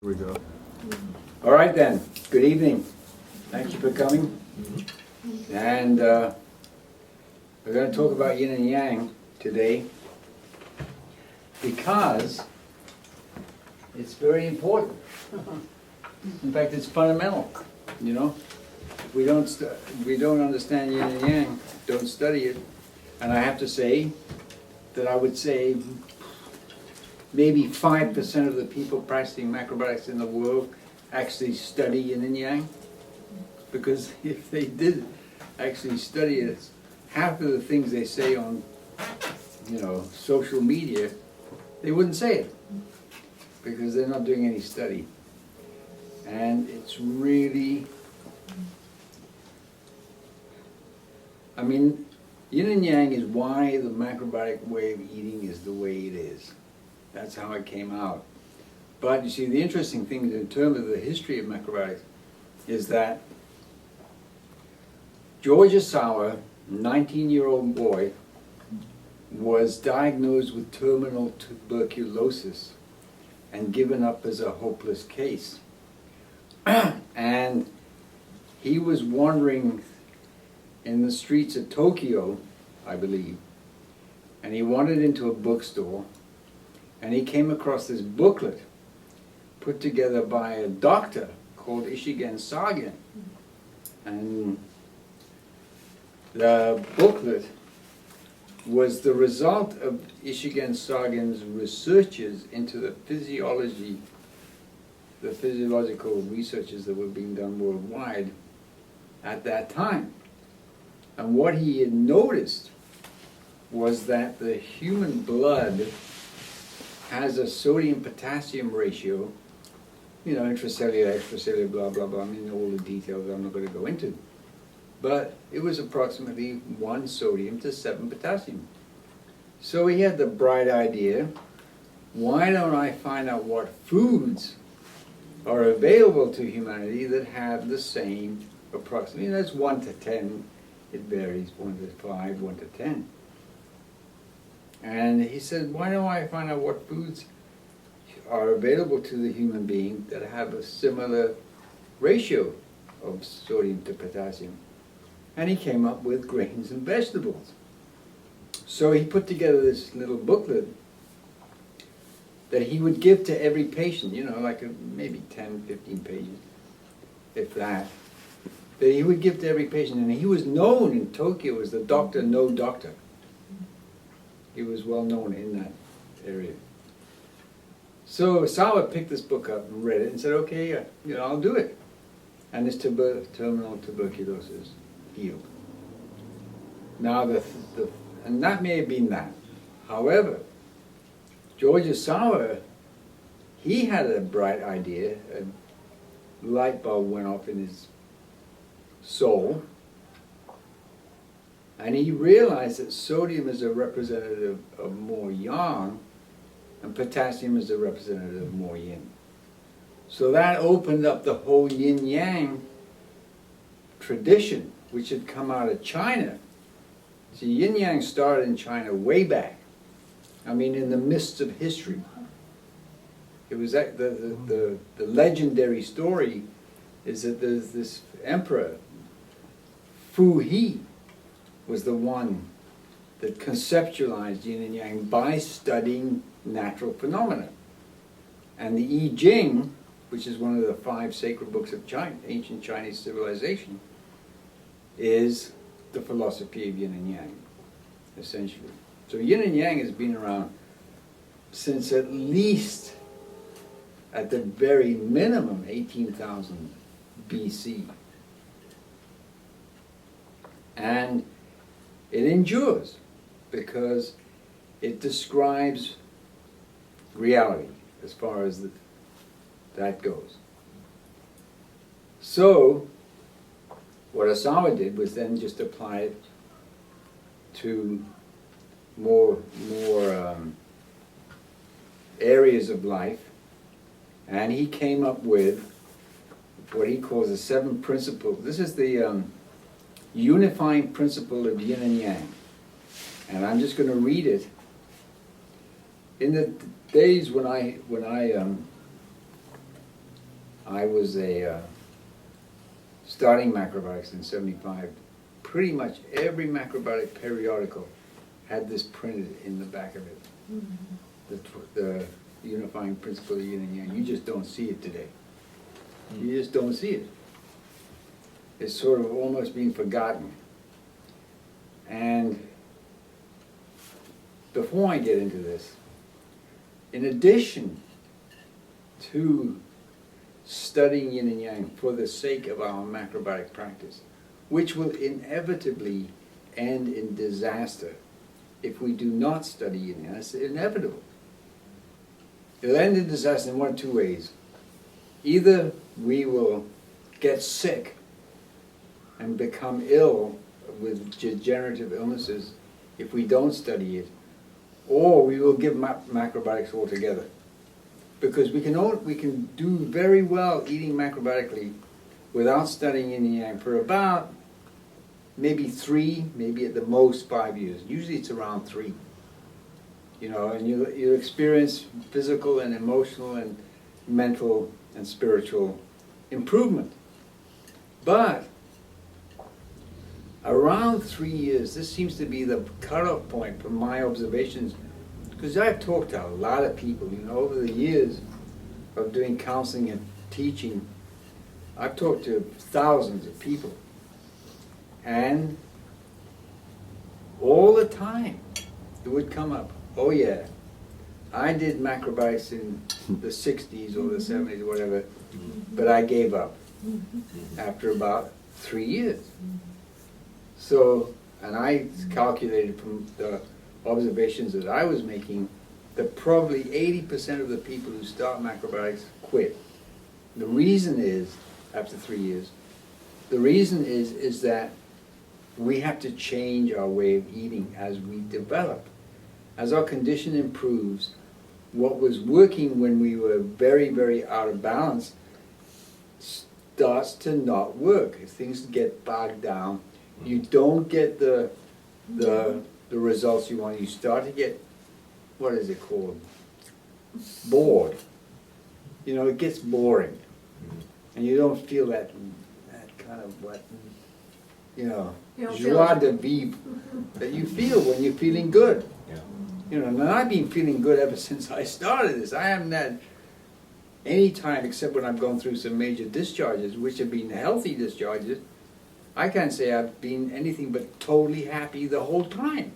Here we go. All right then, good evening. Thank you for coming. And we're going to talk about yin and yang today because it's very important. In fact, it's fundamental, you know. If we don't understand yin and yang, don't study it. And I have to say that I would say maybe 5% of the people practicing macrobiotics in the world actually study yin and yang. Because if they did actually study it, half of the things they say on, social media, they wouldn't say it. Because they're not doing any study. And it's really, yin and yang is why the macrobiotic way of eating is the way it is. That's how it came out. But you see, the interesting thing in terms of the history of macrobiotics is that George Asawa, 19-year-old boy, was diagnosed with terminal tuberculosis and given up as a hopeless case. And he was wandering in the streets of Tokyo, I believe, and he wandered into a bookstore. And he came across this booklet put together by a doctor called Ishigen Sagen. And the booklet was the result of Ishigen Sagen's researches into the physiological researches that were being done worldwide at that time. And what he had noticed was that the human blood has a sodium-potassium ratio, intracellular, extracellular, blah, blah, blah. All the details I'm not going to go into. But it was approximately 1 sodium to 7 potassium. So he had the bright idea, why don't I find out what foods are available to humanity that have the same approximately, that's 1 to 10, it varies, 1 to 5, 1 to 10. And he said, why don't I find out what foods are available to the human being that have a similar ratio of sodium to potassium? And he came up with grains and vegetables. So he put together this little booklet that he would give to every patient, maybe 10, 15 pages, if that he would give to every patient. And he was known in Tokyo as the Dr. No Doctor. He was well known in that area. So Asawa picked this book up and read it and said, okay, I'll do it. And his terminal tuberculosis healed. Now, and that may have been that. However, George Asawa, he had a bright idea. A light bulb went off in his soul. And he realized that sodium is a representative of more yang, and potassium is a representative of more yin. So that opened up the whole yin-yang tradition, which had come out of China. See, yin-yang started in China way back. In the midst of history. It was the legendary story is that there's this emperor, Fu He, was the one that conceptualized yin and yang by studying natural phenomena. And the I Ching, which is one of the 5 sacred books of ancient Chinese civilization, is the philosophy of yin and yang, essentially. So yin and yang has been around since at least, at the very minimum, 18,000 BC. And it endures because it describes reality as far as that goes. So, what Asawa did was then just apply it to more areas of life, and he came up with what he calls the 7 principles. This is the unifying principle of yin and yang. And I'm just going to read it. In the days when I I was starting macrobiotics in '75. Pretty much every macrobiotic periodical had this printed in the back of it. The unifying principle of yin and yang. You just don't see it today. You just don't see it. It's sort of almost being forgotten. And before I get into this, in addition to studying yin and yang for the sake of our macrobiotic practice, which will inevitably end in disaster if we do not study yin and yang. It's inevitable. It'll end in disaster in one of two ways. Either we will get sick and become ill with degenerative illnesses if we don't study it, or we will give macrobiotics altogether. Because we can do very well eating macrobiotically without studying yin and yang for about maybe 3, maybe at the most 5 years. Usually it's around 3. You know, and you experience physical and emotional and mental and spiritual improvement. But around 3 years, this seems to be the cutoff point from my observations, because I've talked to a lot of people, you know, over the years of doing counseling and teaching. I've talked to thousands of people, and all the time it would come up, oh yeah, I did macrobiotics in the 60s or the 70s or whatever, but I gave up after about 3 years. So, and I calculated from the observations that I was making that probably 80% of the people who start macrobiotics quit. The reason is, after 3 years, the reason is that we have to change our way of eating as we develop. As our condition improves, what was working when we were very, very out of balance starts to not work. If things get bogged down, you don't get the results you want. You start to get, what is it called? Bored. You know, it gets boring. And you don't feel that kind of what, you know, joie de vivre that you feel when you're feeling good. Yeah. You know, and I've been feeling good ever since I started this. I haven't had any time, except when I've gone through some major discharges, which have been healthy discharges. I can't say I've been anything but totally happy the whole time.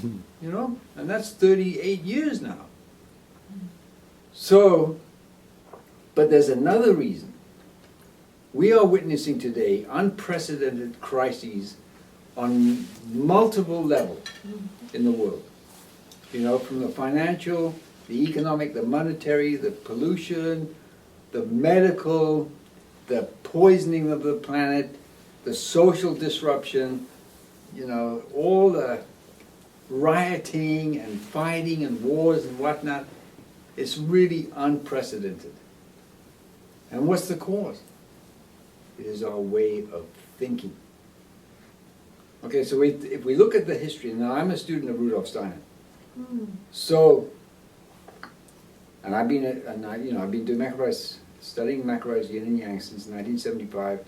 You know? And that's 38 years now. So, but there's another reason. We are witnessing today unprecedented crises on multiple levels in the world. You know, from the financial, the economic, the monetary, the pollution, the medical, the poisoning of the planet, the social disruption, you know, all the rioting and fighting and wars and whatnot. It's really unprecedented. And what's the cause? It is our way of thinking. Okay, so if we look at the history, now I'm a student of Rudolf Steiner. So, and I've been doing macrobiotics, studying macrobiotics yin and yang since 1975,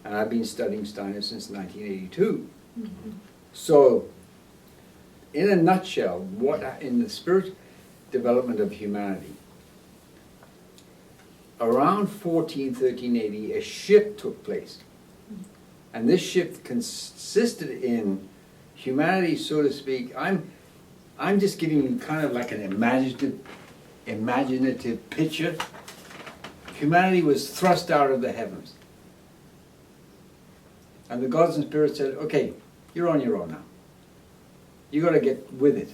and I've been studying Steiner since 1982. So, in a nutshell, in the spiritual development of humanity, around 1380, a shift took place. And this shift consisted in humanity, so to speak. I'm just giving you kind of like an imaginative picture. Humanity was thrust out of the heavens. And the gods and spirits said, okay, you're on your own now. You got to get with it,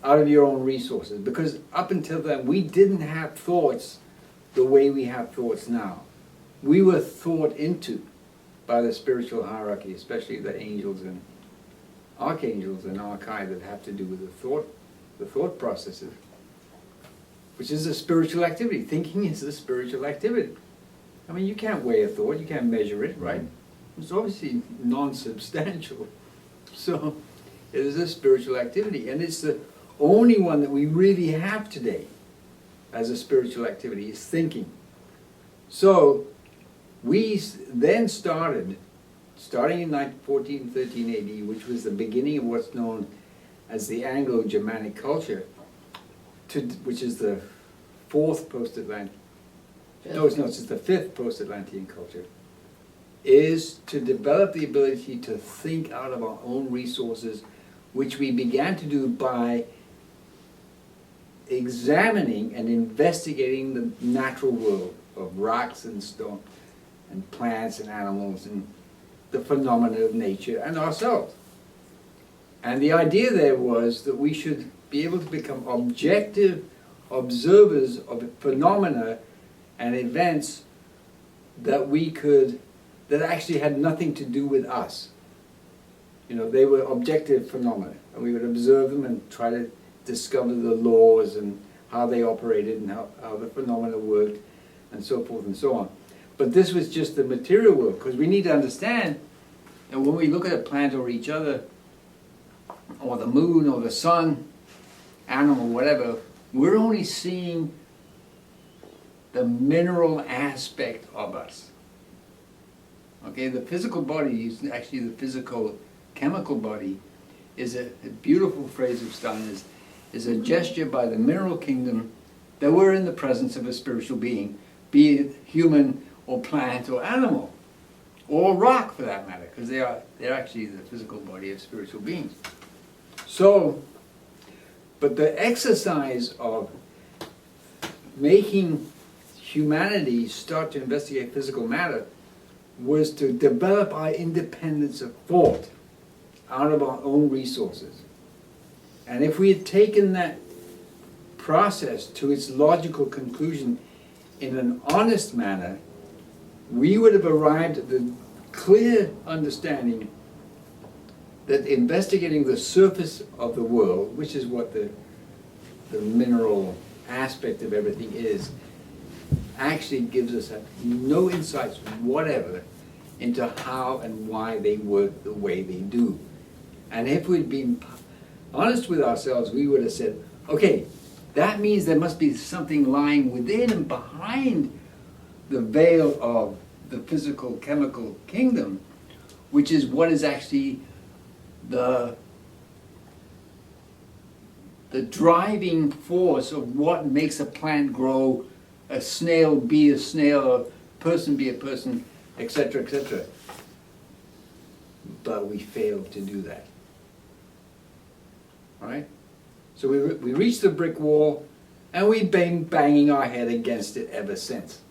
out of your own resources. Because up until then, we didn't have thoughts the way we have thoughts now. We were thought into by the spiritual hierarchy, especially the angels and archangels and archai that have to do with the thought processes, which is a spiritual activity. Thinking is a spiritual activity. I mean, you can't weigh a thought, you can't measure it, right? It's obviously non-substantial. So it is a spiritual activity, and it's the only one that we really have today as a spiritual activity, is thinking. So we then starting in 1413 AD, which was the beginning of what's known as the Anglo-Germanic culture, which is the fourth post-Atlantic, it's the fifth post-Atlantean culture, is to develop the ability to think out of our own resources, which we began to do by examining and investigating the natural world of rocks and stone and plants and animals and the phenomena of nature and ourselves. And the idea there was that we should be able to become objective observers of phenomena and events that actually had nothing to do with us. You know, they were objective phenomena, and we would observe them and try to discover the laws and how they operated and how the phenomena worked and so forth and so on. But this was just the material world, because we need to understand that when we look at a plant or each other, or the moon or the sun, animal, whatever, we're only seeing the mineral aspect of us. Okay, the physical body is actually the physical chemical body is a beautiful phrase of Steiner's, is a gesture by the mineral kingdom that we're in the presence of a spiritual being, be it human or plant or animal, or rock for that matter, because they're actually the physical body of spiritual beings. So, but the exercise of making humanity start to investigate physical matter was to develop our independence of thought out of our own resources. And if we had taken that process to its logical conclusion in an honest manner, we would have arrived at the clear understanding that investigating the surface of the world, which is what the mineral aspect of everything is, actually gives us no insights whatever into how and why they work the way they do. And if we'd been honest with ourselves, we would have said, okay, that means there must be something lying within and behind the veil of the physical chemical kingdom, which is what is actually the driving force of what makes a plant grow, a snail be a snail, a person be a person, etc., etc. But we failed to do that. All right? So we reached the brick wall, and we've been banging our head against it ever since.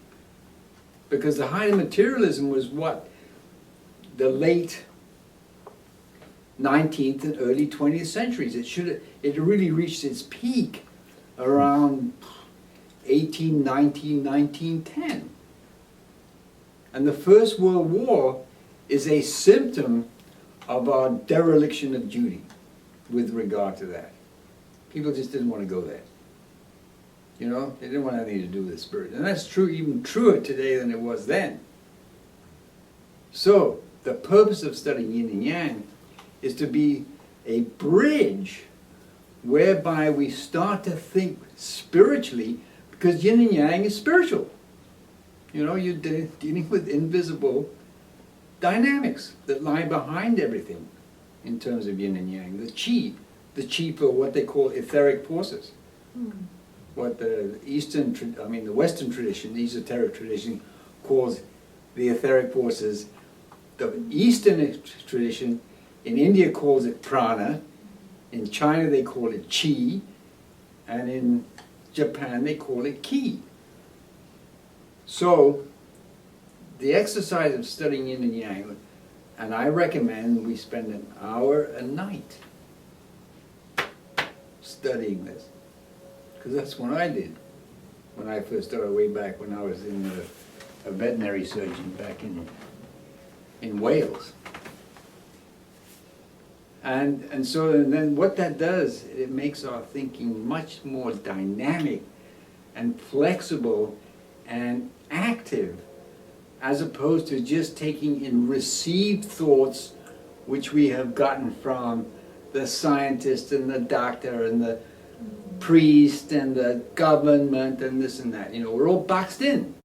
Because the height of materialism was what? The late 19th and early 20th centuries. It really reached its peak around 1819, 1910. And the First World War is a symptom of our dereliction of duty with regard to that. People just didn't want to go there. You know, they didn't want anything to do with the spirit. And that's true, even truer today than it was then. So, the purpose of studying yin and yang is to be a bridge whereby we start to think spiritually, because yin and yang is spiritual. You know, you're dealing with invisible dynamics that lie behind everything in terms of yin and yang. The chi for what they call etheric forces. What the the Western tradition, the esoteric tradition, calls the etheric forces. The Eastern tradition in India calls it prana, in China they call it chi, and in Japan they call it ki. So, the exercise of studying yin and yang, and I recommend we spend an hour a night studying this. Because that's what I did when I first started way back when I was a veterinary surgeon back in Wales. And so then what that does, it makes our thinking much more dynamic and flexible and active, as opposed to just taking in received thoughts which we have gotten from the scientist and the doctor and the priest and the government and this and that. You know, we're all boxed in.